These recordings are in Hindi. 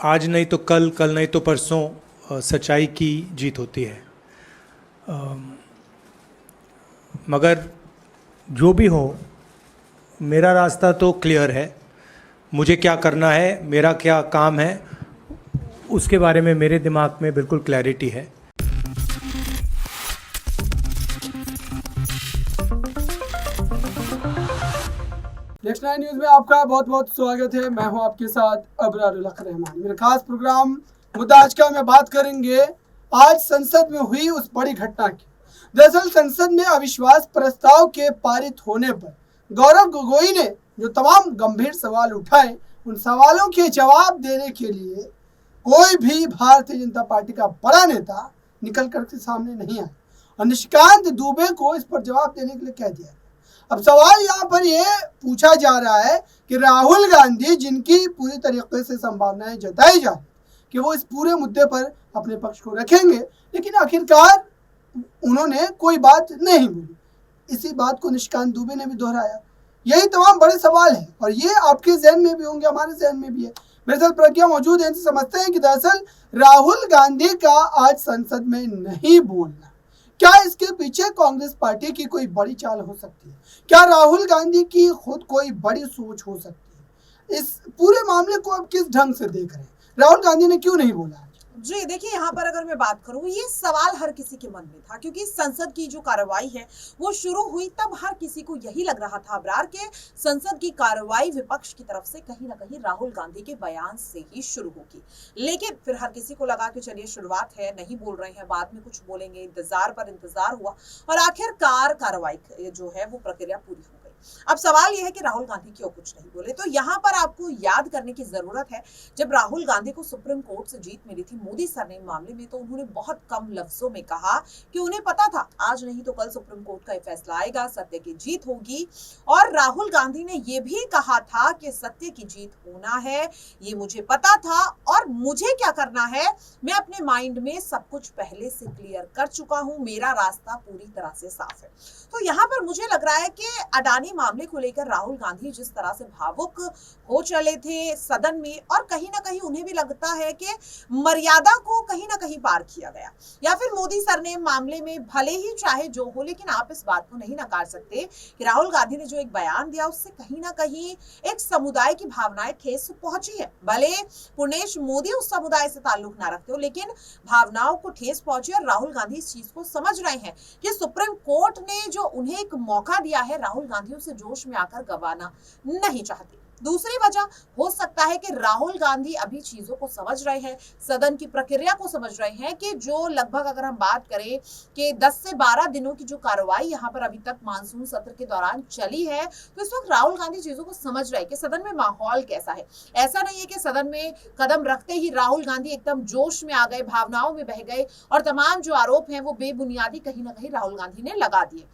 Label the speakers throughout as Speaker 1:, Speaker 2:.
Speaker 1: आज नहीं तो कल, कल नहीं तो परसों सच्चाई की जीत होती है। मगर जो भी हो, मेरा रास्ता तो क्लियर है। मुझे क्या करना है, मेरा क्या काम है, उसके बारे में मेरे दिमाग में बिल्कुल क्लैरिटी है।
Speaker 2: नेक्स्ट 9 न्यूज़ में आपका बहुत बहुत स्वागत है। मैं हूं आपके साथ अबरारुल हक रहमान। मेरा खास प्रोग्राम मुद्दा आज का में बात करेंगे आज संसद में हुई उस बड़ी घटना की। दरअसल संसद में अविश्वास प्रस्ताव के पारित होने पर गौरव गोगोई ने जो तमाम गंभीर सवाल उठाए, उन सवालों के जवाब देने के लिए कोई भी भारतीय जनता पार्टी का बड़ा नेता निकल कर के सामने नहीं आया और निशिकांत दुबे को इस पर जवाब देने के लिए कह दिया। अब सवाल यहाँ पर यह पूछा जा रहा है कि राहुल गांधी, जिनकी पूरी तरीके से संभावनाएं जताई जा रही कि वो इस पूरे मुद्दे पर अपने पक्ष को रखेंगे, लेकिन आखिरकार उन्होंने कोई बात नहीं बोली। इसी बात को निशिकांत दुबे ने भी दोहराया। यही तमाम बड़े सवाल हैं और ये आपके जहन में भी होंगे, हमारे जहन में भी है। मेरे साथ प्रज्ञा मौजूद है, इनसे समझते हैं कि दरअसल राहुल गांधी का आज संसद में नहीं बोलना, क्या इसके पीछे कांग्रेस पार्टी की कोई बड़ी चाल हो सकती है? क्या राहुल गांधी की खुद कोई बड़ी सोच हो सकती है? इस पूरे मामले को आप किस ढंग से देख रहे हैं? राहुल गांधी ने क्यों नहीं बोला?
Speaker 3: जी देखिए, यहाँ पर अगर मैं बात करूँ, ये सवाल हर किसी के मन में था, क्योंकि संसद की जो कार्रवाई है वो शुरू हुई तब हर किसी को यही लग रहा था अबरार के संसद की कार्रवाई विपक्ष की तरफ से कहीं ना कहीं राहुल गांधी के बयान से ही शुरू होगी। लेकिन फिर हर किसी को लगा कि चलिए शुरुआत है, नहीं बोल रहे हैं, बाद में कुछ बोलेंगे। इंतजार पर इंतजार हुआ और आखिरकार कार्रवाई जो है वो प्रक्रिया पूरी हो गई। अब सवाल यह है कि राहुल गांधी क्यों कुछ नहीं बोले। तो यहाँ पर आपको याद करने की जरूरत है, जब राहुल गांधी को सुप्रीम कोर्ट से जीत मिली थी मोदी सरनेम मामले में, तो उन्होंने बहुत कम लफ्जों में कहा कि उन्हें पता था आज नहीं तो कल सुप्रीम कोर्ट का फैसला आएगा, सत्य की जीत होगी। और राहुल गांधी ने यह भी कहा था कि सत्य की जीत होना है, ये मुझे पता था और मुझे क्या करना है, मैं अपने माइंड में सब कुछ पहले से क्लियर कर चुका हूं, मेरा रास्ता पूरी तरह से साफ है। तो यहाँ पर मुझे लग रहा है कि अडानी मामले को लेकर राहुल गांधी जिस तरह से भावुक हो चले थे सदन में, और कहीं ना कहीं उन्हें भी लगता है कि मर्यादा को कहीं ना कहीं पार किया गया, या फिर मोदी सरनेम मामले में भले ही चाहे जो हो, लेकिन आप इस बात को नहीं नकार सकते कि राहुल गांधी ने जो एक बयान दिया उससे कहीं ना कहीं एक समुदाय की भावनाएं ठेस पहुंची है। भले पुर्णेश मोदी उस समुदाय से ताल्लुक ना रखते हो, लेकिन भावनाओं को ठेस पहुंची और राहुल गांधी इस चीज को समझ रहे हैं कि सुप्रीम कोर्ट ने जो उन्हें एक मौका दिया है, राहुल गांधी उसे जोश में आकर गंवाना नहीं चाहते। दूसरी वजह हो सकता है कि राहुल गांधी अभी चीजों को समझ रहे हैं, सदन की प्रक्रिया को समझ रहे हैं कि जो लगभग अगर हम बात करें कि 10 से 12 दिनों की जो कार्रवाई यहाँ पर अभी तक मानसून सत्र के दौरान चली है, तो इस वक्त राहुल गांधी चीजों को समझ रहे हैं कि सदन में माहौल कैसा है। ऐसा नहीं है कि सदन में कदम रखते ही राहुल गांधी एकदम जोश में आ गए, भावनाओं में बह गए और तमाम जो आरोप हैं वो बेबुनियादी कहीं ना कहीं राहुल गांधी ने लगा दिए।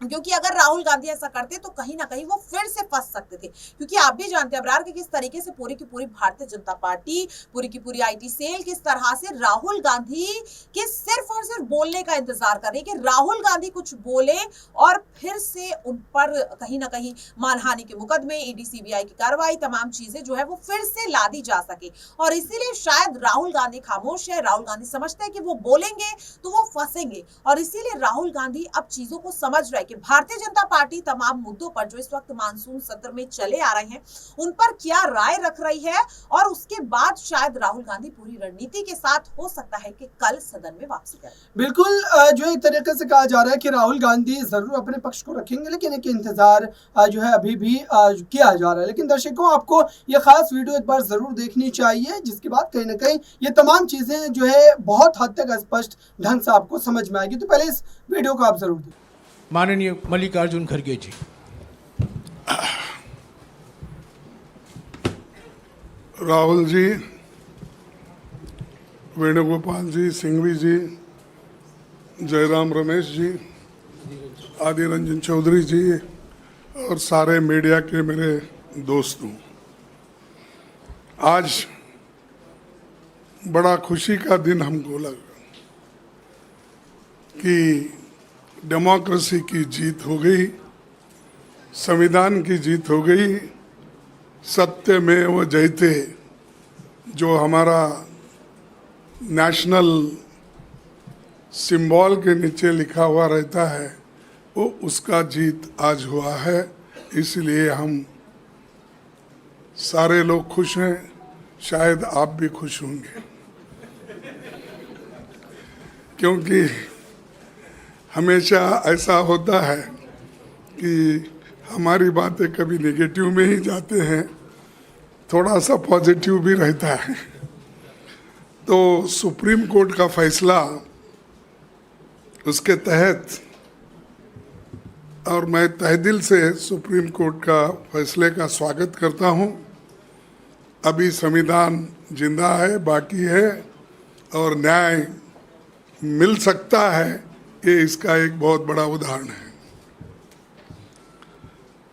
Speaker 3: क्योंकि अगर राहुल गांधी ऐसा करते तो कहीं ना कहीं वो फिर से फंस सकते थे, क्योंकि आप भी जानते हैं अबरार के किस तरीके से पूरी की पूरी भारतीय जनता पार्टी, पूरी की पूरी आईटी सेल किस तरह से राहुल गांधी के सिर्फ और सिर्फ बोलने का इंतजार कर रही है कि राहुल गांधी कुछ बोले और फिर से उन पर कहीं ना कहीं मानहानि के मुकदमे, ईडी सीबीआई की कार्रवाई, तमाम चीजें जो है वो फिर से लादी जा सके। और इसीलिए शायद राहुल गांधी खामोश है। राहुल गांधी समझते हैं कि वो बोलेंगे तो वो फंसेंगे, और इसीलिए राहुल गांधी अब चीजों को समझ रहे कि भारतीय जनता पार्टी तमाम मुद्दों पर जो इस वक्त मानसून सत्र में चले आ रहे हैं उन पर क्या राय रख रही है, और उसके बाद शायद राहुल गांधी पूरी रणनीति के साथ हो सकता है कि कल सदन में वापसी करें।
Speaker 2: बिल्कुल, जो एक तरीके से कहा जा रहा है कि राहुल गांधी जरूर अपने पक्ष को रखेंगे, लेकिन एक इंतजार जो है अभी भी किया जा रहा है। लेकिन दर्शकों, आपको ये खास वीडियो एक बार जरूर देखनी चाहिए, जिसके बाद कहीं ना कहीं ये तमाम चीजें जो है बहुत हद तक स्पष्ट ढंग से आपको समझ में आएगी। तो पहले इस वीडियो को आप जरूर देखें।
Speaker 1: माननीय मल्लिकार्जुन खड़गे जी,
Speaker 4: राहुल जी, वेणुगोपाल जी, सिंघवी जी, जयराम रमेश जी, आदि रंजन चौधरी जी और सारे मीडिया के मेरे दोस्तों, आज बड़ा खुशी का दिन हमको लगा कि डेमोक्रेसी की जीत हो गई, संविधान की जीत हो गई, सत्यमेव जयते जो हमारा नेशनल सिंबल के नीचे लिखा हुआ रहता है, वो उसका जीत आज हुआ है। इसलिए हम सारे लोग खुश हैं, शायद आप भी खुश होंगे, क्योंकि हमेशा ऐसा होता है कि हमारी बातें कभी नेगेटिव में ही जाते हैं, थोड़ा सा पॉजिटिव भी रहता है। तो सुप्रीम कोर्ट का फैसला, उसके तहत, और मैं तहे दिल से सुप्रीम कोर्ट का फैसले का स्वागत करता हूं। अभी संविधान जिंदा है, बाकी है, और न्याय मिल सकता है, ये इसका एक बहुत बड़ा उदाहरण है।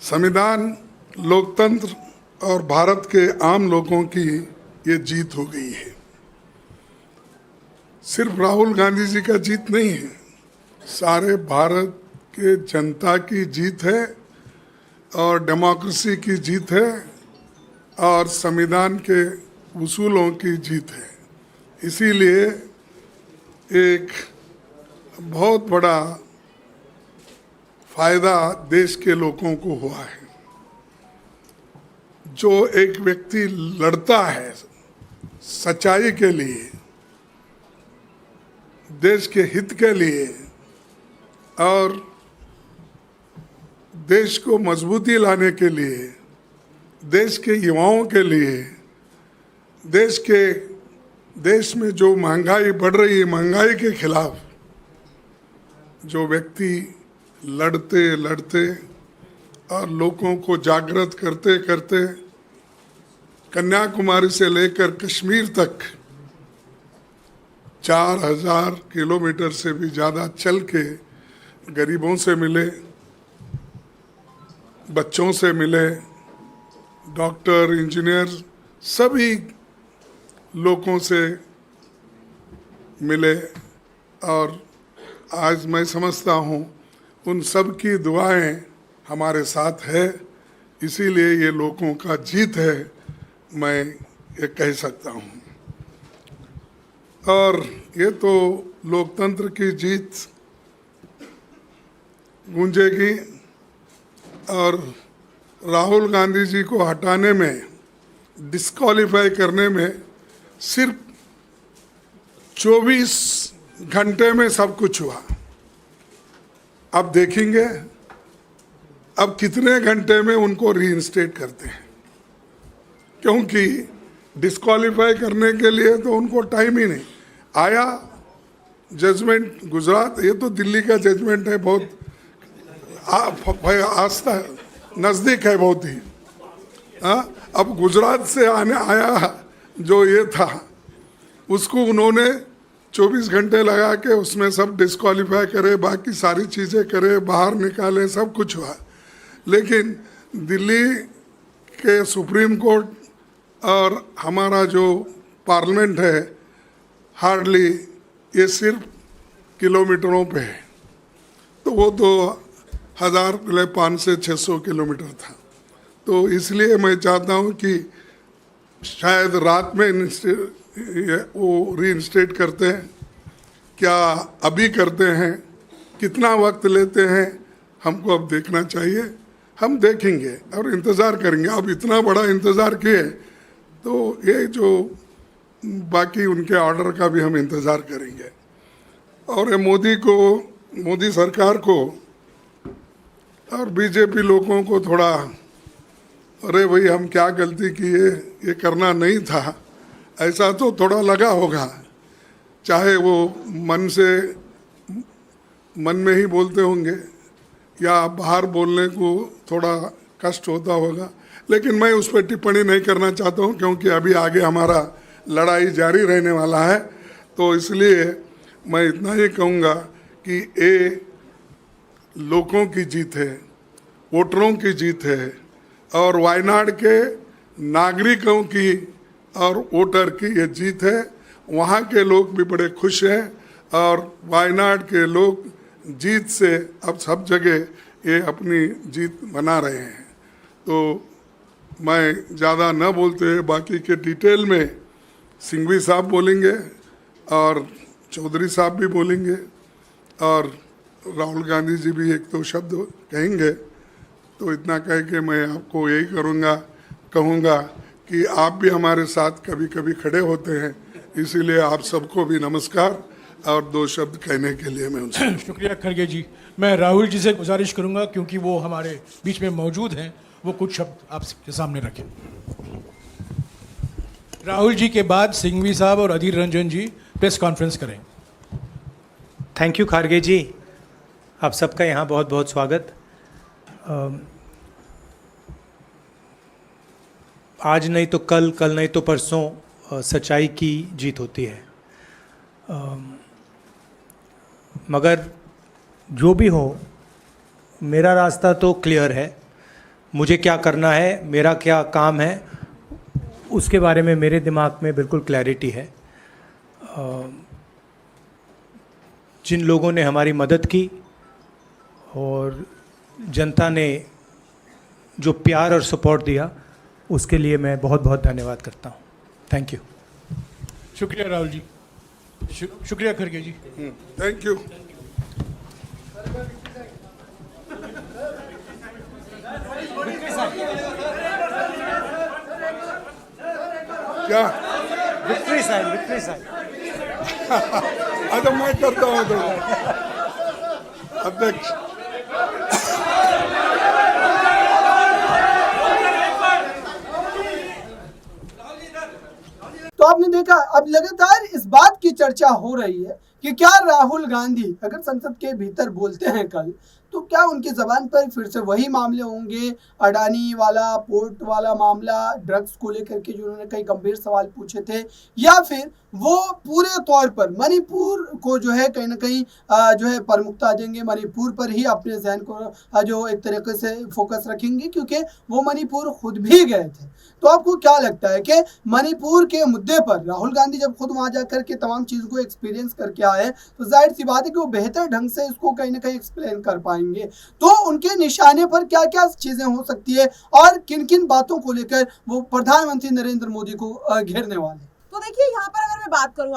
Speaker 4: संविधान, लोकतंत्र और भारत के आम लोगों की ये जीत हो गई है। सिर्फ राहुल गांधी जी का जीत नहीं है, सारे भारत के जनता की जीत है, और डेमोक्रेसी की जीत है, और संविधान के उसूलों की जीत है। इसीलिए एक बहुत बड़ा फायदा देश के लोगों को हुआ है। जो एक व्यक्ति लड़ता है सच्चाई के लिए, देश के हित के लिए, और देश को मजबूती लाने के लिए, देश के युवाओं के लिए, देश में जो महंगाई बढ़ रही है, महंगाई के खिलाफ जो व्यक्ति लड़ते और लोगों को जागृत करते करते कन्याकुमारी से लेकर कश्मीर तक 4000 किलोमीटर से भी ज़्यादा चल के गरीबों से मिले, बच्चों से मिले, डॉक्टर, इंजीनियर, सभी लोगों से मिले। और आज मैं समझता हूँ उन सब की दुआएं हमारे साथ है, इसीलिए ये लोगों का जीत है, मैं ये कह सकता हूँ। और ये तो लोकतंत्र की जीत गूंजेगी, और राहुल गांधी जी को हटाने में, डिस्क्वालीफाई करने में सिर्फ 24 घंटे में सब कुछ हुआ। अब देखेंगे अब कितने घंटे में उनको रीइंस्टेट करते हैं, क्योंकि डिस्क्वालीफाई करने के लिए तो उनको टाइम ही नहीं आया। जजमेंट गुजरात, ये तो दिल्ली का जजमेंट है, बहुत आस्था नज़दीक है बहुत ही। अब गुजरात से आने आया जो ये था, उसको उन्होंने 24 घंटे लगा के उसमें सब डिस्क्वालीफाई करे, बाकी सारी चीज़ें करे, बाहर निकाले, सब कुछ हुआ। लेकिन दिल्ली के सुप्रीम कोर्ट और हमारा जो पार्लियामेंट है, हार्डली ये सिर्फ किलोमीटरों पे है, तो वो तो 1500 से 600 किलोमीटर था। तो इसलिए मैं चाहता हूँ कि शायद रात में वो रीइंस्टेट करते हैं, क्या अभी करते हैं, कितना वक्त लेते हैं, हमको अब देखना चाहिए। हम देखेंगे और इंतज़ार करेंगे। अब इतना बड़ा इंतज़ार किए तो ये जो बाकी उनके ऑर्डर का भी हम इंतज़ार करेंगे। और ये मोदी सरकार को और बीजेपी लोगों को थोड़ा, अरे भाई हम क्या गलती किए, ये करना नहीं था, ऐसा तो थोड़ा लगा होगा। चाहे वो मन में ही बोलते होंगे या बाहर बोलने को थोड़ा कष्ट होता होगा, लेकिन मैं उस पर टिप्पणी नहीं करना चाहता हूँ, क्योंकि अभी आगे हमारा लड़ाई जारी रहने वाला है। तो इसलिए मैं इतना ही कहूँगा कि ये लोगों की जीत है, वोटरों की जीत है, और वायनाड के नागरिकों की और वोटर की ये जीत है। वहाँ के लोग भी बड़े खुश हैं, और वायनाड के लोग जीत से अब सब जगह ये अपनी जीत मना रहे हैं। तो मैं ज़्यादा न बोलते हुए बाकी के डिटेल में सिंघवी साहब बोलेंगे और चौधरी साहब भी बोलेंगे और राहुल गांधी जी भी एक दो शब्द कहेंगे। तो इतना कह के मैं आपको यही कहूँगा कि आप भी हमारे साथ कभी कभी खड़े होते हैं, इसीलिए आप सबको भी नमस्कार और दो शब्द कहने के लिए मैं उनसे
Speaker 5: शुक्रिया खड़गे जी। मैं राहुल जी से गुजारिश करूंगा क्योंकि वो हमारे बीच में मौजूद हैं, वो कुछ शब्द आपके सामने रखें। राहुल जी के बाद सिंघवी साहब और अधीर रंजन जी प्रेस कॉन्फ्रेंस करें।
Speaker 1: थैंक यू खारगे जी, आप सबका यहाँ बहुत बहुत स्वागत। आज नहीं तो कल, कल नहीं तो परसों सच्चाई की जीत होती है। मगर जो भी हो, मेरा रास्ता तो क्लियर है। मुझे क्या करना है, मेरा क्या काम है, उसके बारे में मेरे दिमाग में बिल्कुल क्लैरिटी है। जिन लोगों ने हमारी मदद की और जनता ने जो प्यार और सपोर्ट दिया, उसके लिए मैं बहुत बहुत धन्यवाद करता हूँ। Thank you.
Speaker 5: शुक्रिया राहुल जी। शुक्रिया खड़गे जी।
Speaker 4: Thank you. क्या
Speaker 1: विक्ट्री साइन, विक्ट्री साइन।
Speaker 4: अच्छा मैं करता हूँ तो अध्यक्ष।
Speaker 2: तो आपने देखा, अब लगातार इस बात की चर्चा हो रही है कि क्या राहुल गांधी अगर संसद के भीतर बोलते हैं कल, तो क्या उनकी जबान पर फिर से वही मामले होंगे, अडानी वाला, पोर्ट वाला मामला, ड्रग्स को लेकर के जो उन्होंने कई गंभीर सवाल पूछे थे, या फिर वो पूरे तौर पर मणिपुर को जो है कहीं ना कहीं जो है प्रमुखता देंगे, मणिपुर पर ही अपने जहन को जो एक तरीके से फोकस रखेंगे, क्योंकि वो मणिपुर खुद भी गए थे। तो आपको क्या लगता है कि मणिपुर के मुद्दे पर राहुल गांधी जब खुद वहां जाकर के तमाम चीज़ों को एक्सपीरियंस करके आए, तो जाहिर सी बात है कि वो बेहतर ढंग से इसको कहीं ना कहीं एक्सप्लेन कर पाएंगे। तो उनके निशाने पर क्या क्या चीजें हो सकती है और किन किन बातों को लेकर वो प्रधानमंत्री नरेंद्र मोदी को घेरने वाले?
Speaker 3: तो देखिए, यहाँ पर अगर मैं बात करूँ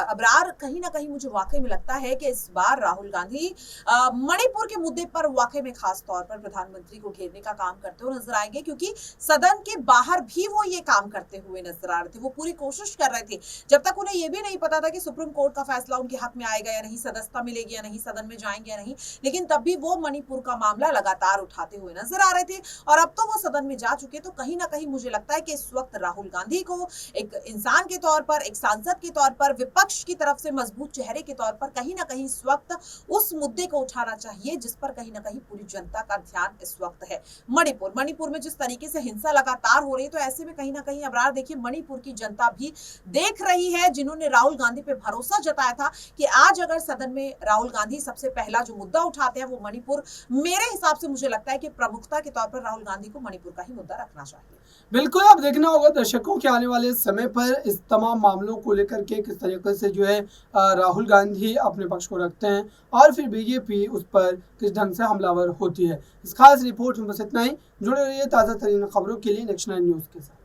Speaker 3: अबरार, कहीं ना कहीं मुझे वाकई में लगता है कि इस बार राहुल गांधी मणिपुर के मुद्दे पर वाकई में खास तौर पर प्रधानमंत्री को घेरने का काम करते हुए नजर आएंगे, क्योंकि सदन के बाहर भी वो ये काम करते हुए नजर आ रहे थे। वो पूरी कोशिश कर रहे थे, जब तक उन्हें ये भी नहीं पता था कि सुप्रीम कोर्ट का फैसला उनके हक में आएगा या नहीं, सदस्यता मिलेगी या नहीं, सदन में जाएंगे या नहीं, लेकिन तब भी वो मणिपुर का मामला लगातार उठाते हुए नजर आ रहे थे। और अब तो वो सदन में जा चुके, तो कहीं ना कहीं मुझे लगता है कि इस वक्त राहुल गांधी को एक इंसान के तौर पर, एक सांसद के तौर पर, विपक्ष की तरफ से मजबूत चेहरे के तौर पर कहीं ना कहीं इस वक्त उस मुद्दे को उठाना चाहिए जिस पर कहीं ना कहीं पूरी जनता का ध्यान इस वक्त है। मणिपुर में जिस तरीके से हिंसा लगातार हो रही है, तो ऐसे में कहीं ना कहीं अबरार देखिए, मणिपुर की जनता भी देख रही है, जिन्होंने राहुल गांधी पे भरोसा जताया था कि आज अगर सदन में राहुल गांधी सबसे पहला जो मुद्दा उठाते हैं वो मणिपुर, मेरे हिसाब से मुझे लगता है कि प्रमुखता के तौर पर राहुल गांधी को मणिपुर का ही मुद्दा रखना चाहिए।
Speaker 2: बिल्कुल, अब देखना होगा दर्शकों के आने वाले समय पर इस तमाम मामलों को लेकर के किस तरीके से जो है राहुल गांधी अपने पक्ष को रखते हैं और फिर बीजेपी उस पर किस ढंग से हमलावर होती है। इस खास रिपोर्ट में बस इतना ही। जुड़े रहिए ताज़ा तरीन खबरों के लिए नेक्स्ट 9 न्यूज़ के साथ।